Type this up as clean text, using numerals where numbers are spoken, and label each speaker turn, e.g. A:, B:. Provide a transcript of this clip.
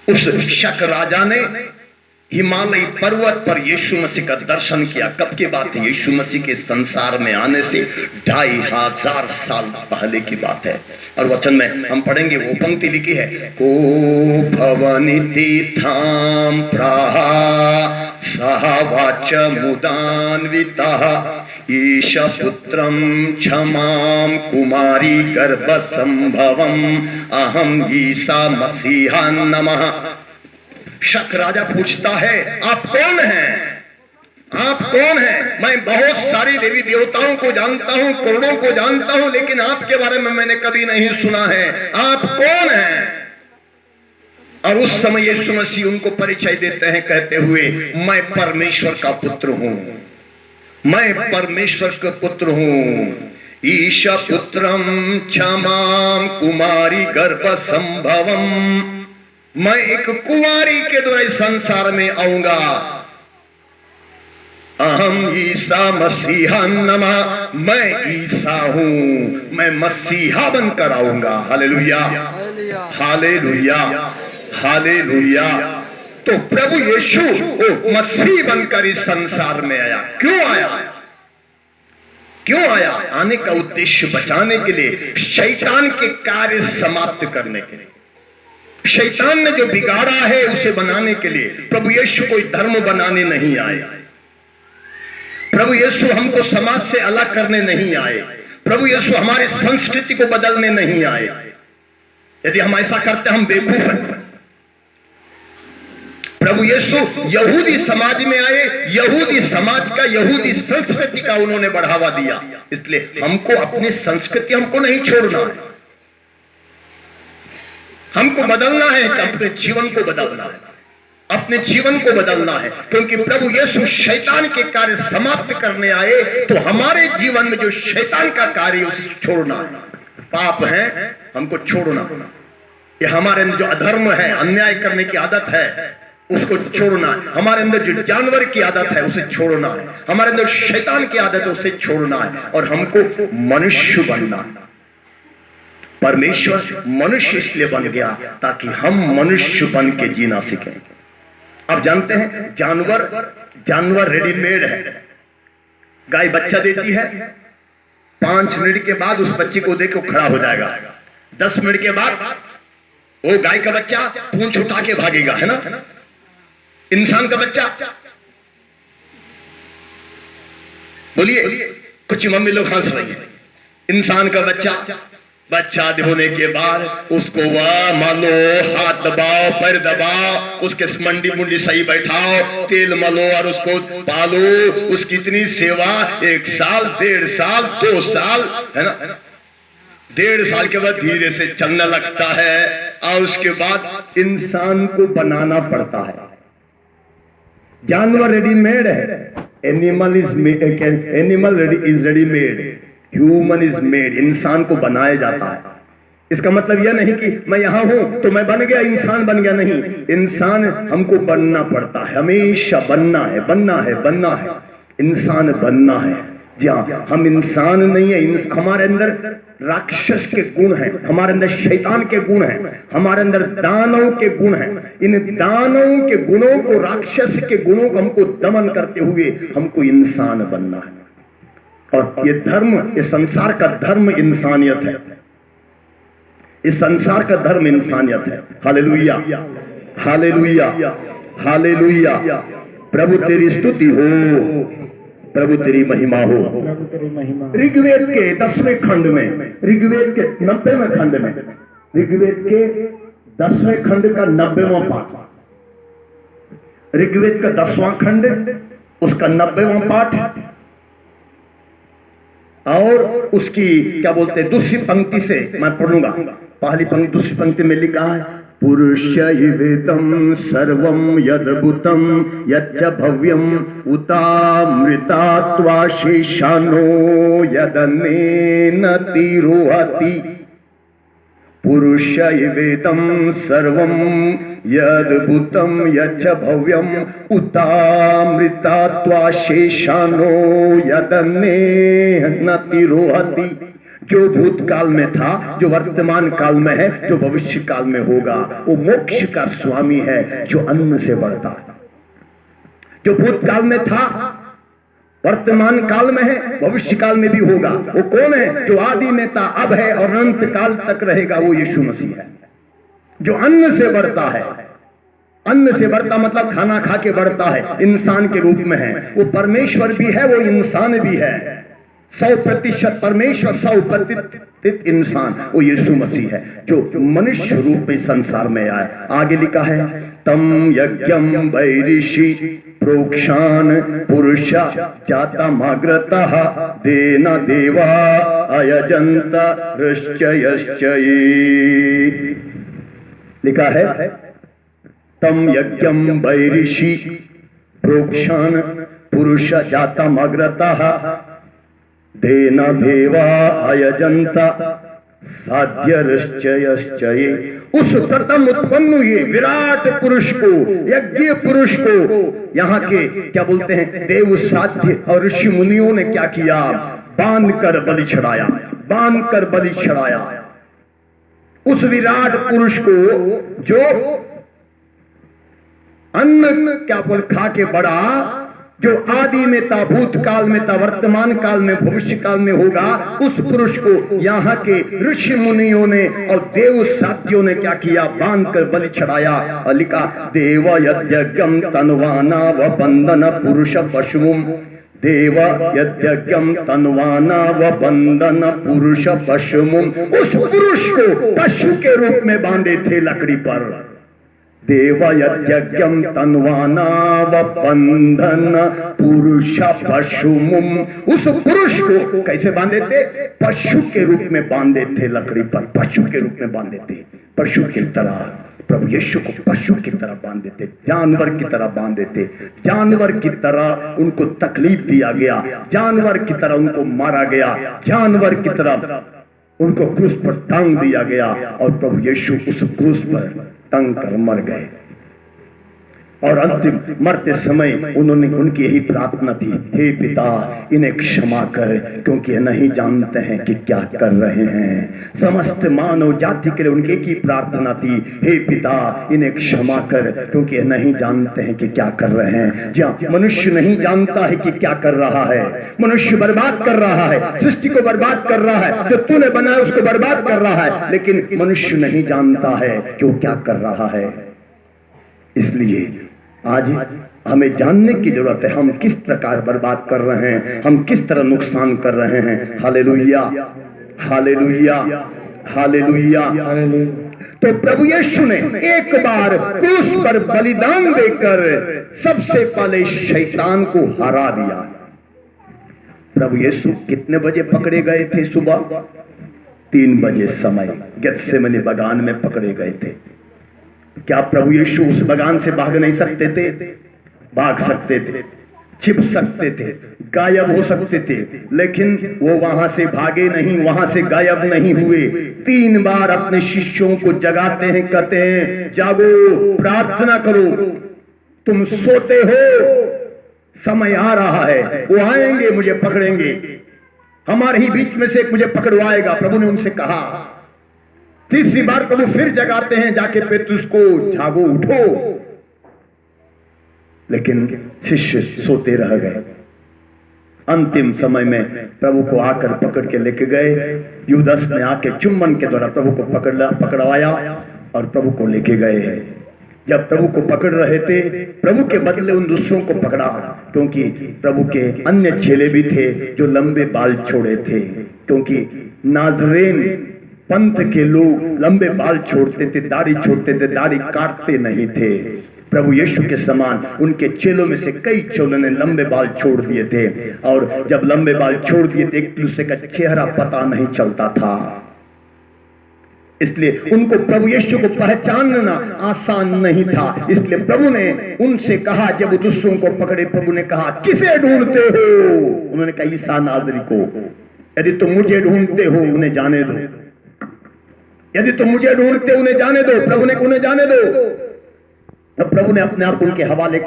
A: उस शक राजा ने हिमालय पर्वत पर यीशु मसीह का दर्शन किया। कब की बात है? यीशु मसीह के संसार में आने से 2500 साल पहले की बात है। और वचन में हम पढ़ेंगे, वो पंक्ति लिखी है, को भवनिति थाम प्राहा सहवाच मुदान्वितः ईश पुत्रम क्षमाम कुमारी गर्भ संभवम अहम ईसा मसीहा नमः। शक राजा पूछता है, आप कौन हैं? आप कौन हैं? मैं बहुत सारी देवी देवताओं को जानता हूं, करोड़ों को जानता हूं, लेकिन आपके बारे में मैंने कभी नहीं सुना है। आप कौन हैं? और उस समय यीशु मसीह उनको परिचय देते हैं कहते हुए, मैं परमेश्वर का पुत्र हूं, मैं परमेश्वर का पुत्र हूं। ईशा पुत्रम क्षमाम कुमारी गर्भ संभवम, मैं एक कुमारी के द्वारा संसार में आऊंगा। अहम ईसा मसीहा नमः, मैं ईसा हूं, मैं मसीहा बनकर आऊंगा। Hallelujah, hallelujah, hallelujah. तो प्रभु यीशु वो मसीह बनकर इस संसार में आया। क्यों आया? क्यों आया? आने का उद्देश्य बचाने के लिए, शैतान के कार्य समाप्त करने के लिए। शैतान ने जो बिगाड़ा है उसे बनाने के लिए। प्रभु यीशु कोई धर्म बनाने नहीं आए। प्रभु यीशु हमको समाज से अलग करने नहीं आए। प्रभु यीशु हमारे संस्कृति को बदलने नहीं आए। यदि हम ऐसा करते हम बेवकूफ हैं। प्रभु यीशु यहूदी समाज में आए, यहूदी समाज का, यहूदी संस्कृति का उन्होंने बढ़ावा दिया। इसलिए हमको अपनी संस्कृति हमको नहीं छोड़ना है, हमको बदलना है। कि अपने जीवन को बदलना है, अपने जीवन को बदलना है। क्योंकि प्रभु यीशु शैतान के कार्य समाप्त करने आए, तो हमारे जीवन में जो शैतान का कार्य उसे छोड़ना है। पाप है हमको छोड़ना है। ये हमारे अंदर जो अधर्म है, अन्याय करने की आदत है, उसको छोड़ना है। हमारे अंदर जो जानवर की आदत है उसे छोड़ना है। हमारे अंदर शैतान की आदत है उसे छोड़ना है। और हमको मनुष्य बनना है। परमेश्वर मनुष्य इसलिए बन गया ताकि हम मनुष्य बन के जीना सीखें। आप जानते हैं जानवर रेडीमेड है। गाय बच्चा देती है, 5 मिनट के बाद उस बच्चे को देखो खड़ा हो जाएगा। 10 मिनट के बाद वो गाय का बच्चा पूंछ उठा के भागेगा, है ना? इंसान का बच्चा, बोलिए, कुछ मम्मी लोग हंस रही है। इंसान का बच्चा होने के बाद उसको वह मलो, हाथ दबाओ, पैर दबाओ, उसके मंडी मुंडी सही बैठाओ, तेल मलो और उसको पालो। उसकी इतनी सेवा, 1 साल, 1.5 साल, 2 साल, है ना? 1.5 साल के बाद धीरे से चलने लगता है। और उसके बाद इंसान को बनाना पड़ता है। जानवर रेडीमेड है, animal is readymade, human is made. इंसान को बनाया जाता है। इसका मतलब यह नहीं कि मैं यहां हूं तो मैं बन गया, इंसान बन गया, नहीं। इंसान हमको बनना पड़ता है, हमेशा बनना है, इंसान बनना है। जी हाँ, हम इंसान नहीं है। हमारे अंदर राक्षस के गुण हैं, हमारे अंदर शैतान के गुण हैं, हमारे अंदर दानव के गुण हैं। इन दानव के गुणों को, राक्षस के गुणों को हमको दमन करते हुए हमको इंसान बनना है। और ये धर्म, ये संसार का धर्म इंसानियत है। इस संसार का धर्म इंसानियत है। Hallelujah, hallelujah, hallelujah. प्रभु तेरी स्तुति हो, प्रभु तेरी महिमा हो। ऋग्वेद के 10वें खंड में, ऋग्वेद के 90वें खंड में, ऋग्वेद के 10वें खंड का 90वां पाठ, ऋग्वेद का 10वां खंड उसका 90वां पाठ और उसकी क्या बोलते हैं दूसरी पंक्ति से मैं पढ़ूंगा। पहली पंक्ति, दूसरी पंक्ति में लिखा है, पुरुषैवेदं सर्वं यद्भुतं यच्च भव्यं उतामृतात्वा शेषानो यदनेन तिरोहति। पुरुषैवेदं सर्वं यद्भुतं यच्च भव्यं उतामृतात्वा शेषानो यदनेन तिरोहति। जो भूतकाल में था, जो वर्तमान काल में है, जो भविष्य काल में होगा। वो मोक्ष का स्वामी है जो अन्न से बढ़ता है। जो भूतकाल में था, वर्तमान काल में है, भविष्य काल में भी होगा। वो कौन है? जो आदि में था, अब है और अनंत काल तक रहेगा। वो यीशु मसीह है जो अन्न से बढ़ता है। अन्न से बढ़ता मतलब खाना खा के बढ़ता है, इंसान के रूप में है। वो परमेश्वर भी है, वो इंसान भी है। 100% परमेश्वर, 100% इंसान। वो यीशु मसीह है जो मनुष्य रूप में संसार में आए। आगे लिखा है, तम यज्ञम वैरिषि प्रोक्षान पुरुष जातमग्रतः देना देवा अयजंत ऋश्चयश्चये। लिखा है, तम यज्ञम वैरिषि प्रोक्षान पुरुष जातमग्रतः देना देवा अयजंत साध्य ऋश्चयश्चये। उस प्रथम उत्पन्न हुए विराट पुरुष को, यज्ञ पुरुष को यहाँ के क्या बोलते हैं, देव साध्य और ऋषि मुनियों ने क्या किया? बांध कर बलि चढ़ाया, बांध कर बलि चढ़ाया। उस विराट पुरुष को जो अन्न क्या बोल खा के बढ़ा, जो आदि में था, भूतकाल में था, वर्तमान काल में, भविष्य काल में होगा। उस पुरुष को यहाँ के ऋषि मुनियों ने और देव साध्यों ने क्या किया? बांध कर बलि चढ़ाया। और लिखा, देव यज्ञम तन्वाना व बंधन पुरुष पशुम। देव यज्ञम तन्वाना व बंधन पुरुष पशुम। उस पुरुष को पशु के रूप में बांधे थे लकड़ी पर। देव यज्ञम तन्वाना व बंधन पुरुष पशुमुम। उस पुरुष को कैसे बांधे थे? पशु के रूप में बांधे थे लकड़ी पर, पशु के रूप में बांधे थे। पशु की तरह प्रभु यीशु को पशु की तरह बांधे थे, जानवर की तरह बांधे थे। जानवर की तरह उनको तकलीफ दिया गया, जानवर की तरह उनको मारा गया, जानवर की तरह उनको क्रूस पर टांग दिया गया। और प्रभु यीशु उस क्रूस पर टंग कर मर गए। और अंतिम मरते समय उन्होंने उनकी यही प्रार्थना थी, हे पिता इन्हें क्षमा कर, क्योंकि ये नहीं जानते हैं कि क्या कर रहे हैं। समस्त मानव जाति के लिए उनकी एक ही प्रार्थना थी, हे पिता इन्हें क्षमा कर, क्योंकि ये नहीं जानते हैं कि क्या कर रहे हैं। जहाँ मनुष्य नहीं जानता है कि क्या कर रहा है, मनुष्य बर्बाद कर रहा है, सृष्टि को बर्बाद कर रहा है, जो तूने बनाया उसको बर्बाद कर रहा है, लेकिन मनुष्य नहीं जानता है कि वो क्या कर रहा है। इसलिए आज हमें जानने की जरूरत है, हम किस प्रकार बर्बाद कर रहे हैं, हम किस तरह नुकसान कर रहे हैं। Hallelujah, hallelujah, hallelujah. तो प्रभु यीशु ने एक बार क्रूस पर बलिदान देकर सबसे पहले शैतान को हरा दिया। प्रभु यीशु कितने बजे पकड़े गए थे? सुबह 3 बजे समय गेत्सेमनी बगान में पकड़े गए थे। क्या प्रभु यीशु उस बगान से भाग नहीं सकते थे? भाग सकते थे, छिप सकते थे, गायब हो सकते थे, लेकिन वो वहां से भागे नहीं, वहां से गायब नहीं हुए। 3 बार अपने शिष्यों को जगाते हैं, कहते हैं जागो, प्रार्थना करो, तुम सोते हो, समय आ रहा है, वो आएंगे, मुझे पकड़ेंगे, हमारे ही बीच में से एक मुझे पकड़वाएगा। प्रभु ने उनसे कहा। 3री बार प्रभु फिर जगाते हैं, जाके पेतरुस को, जागो, उठो, लेकिन शिष्य सोते रह गए। अंतिम समय में प्रभु को आकर पकड़ के लेके गए। यूदास ने आके चुम्बन के द्वारा प्रभु को पकड़वाया और प्रभु को लेके गए हैं। जब प्रभु को पकड़ रहे थे, प्रभु के बदले उन दूसरों को पकड़ा, क्योंकि प्रभु के अन्य चेले भी थे जो लंबे बाल छोड़े थे, क्योंकि नाज़रेन पंथ के लोग लंबे बाल छोड़ते थे, दाढ़ी छोड़ते थे, दाढ़ी काटते नहीं थे। प्रभु यीशु के समान उनके चेलों में से कई चेलों ने लंबे बाल छोड़ दिए थे, और जब लंबे बाल छोड़ दिए थे, एक दूसरे का चेहरा पता नहीं चलता था। इसलिए उनको प्रभु यीशु को पहचानना आसान नहीं था। इसलिए प्रभु ने उनसे कहा, जब दूसरों को पकड़े, प्रभु ने कहा, किसे ढूंढते हो? उन्होंने कहा, ईसा नाज़री को। यदि तुम मुझे ढूंढते हो, उन्हें जाने दो। यदि तुम मुझे ढूंढते, उन्हें जाने दो। प्रभु ने उन्हें जाने दो। प्रभु ने अपने आप उनके हवाले कर